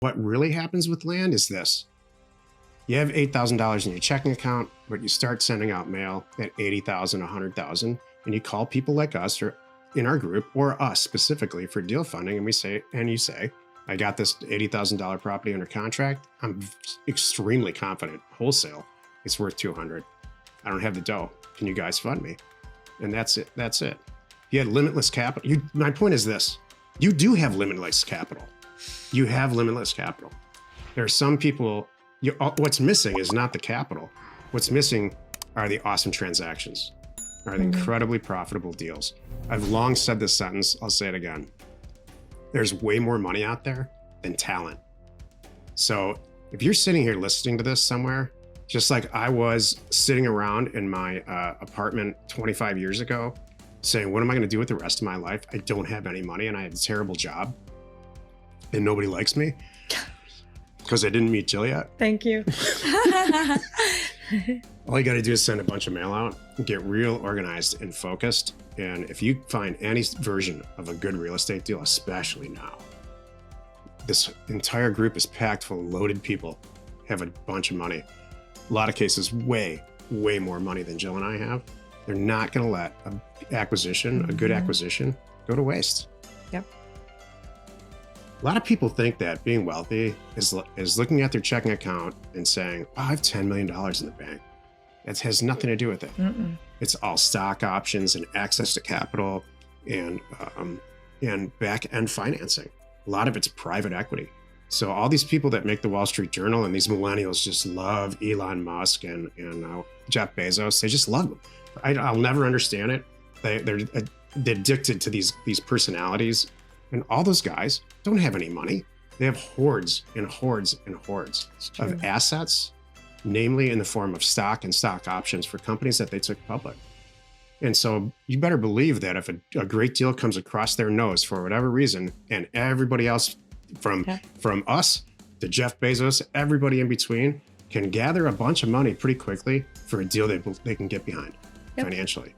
What really happens with land is this. You have $8,000 in your checking account, but you start sending out mail at $80,000, $100,000, and you call people like us or in our group or us specifically for deal funding, and you say, I got this $80,000 property under contract. I'm extremely confident, wholesale, it's worth 200. I don't have the dough. Can you guys fund me? And that's it. That's it. You had limitless capital. My point is this. You do have limitless capital. You have limitless capital. There are some people, what's missing is not the capital. What's missing are the awesome transactions, are the incredibly profitable deals. I've long said this sentence. I'll say it again. There's way more money out there than talent. So if you're sitting here listening to this somewhere, just like I was sitting around in my apartment 25 years ago saying, what am I going to do with the rest of my life? I don't have any money and I have a terrible job and nobody likes me because I didn't meet Jill yet. Thank you. All you got to do is send a bunch of mail out and get real organized and focused. And if you find any version of a good real estate deal, especially now, this entire group is packed full of loaded people, have a bunch of money. A lot of cases, way, way more money than Jill and I have. They're not going to let a good acquisition, go to waste. Yep. A lot of people think that being wealthy is looking at their checking account and saying, oh, I have $10 million in the bank. It has nothing to do with it. It's all stock options and access to capital and back-end financing. A lot of it's private equity. So all these people that make the Wall Street Journal and these millennials just love Elon Musk and Jeff Bezos. They just love them. I'll never understand it. They're addicted to these personalities. And all those guys don't have any money. They have hordes and hordes and hordes of assets, namely in the form of stock and stock options for companies that they took public. And so you better believe that if a great deal comes across their nose for whatever reason, and everybody else from us to Jeff Bezos, everybody in between can gather a bunch of money pretty quickly for a deal they can get behind financially.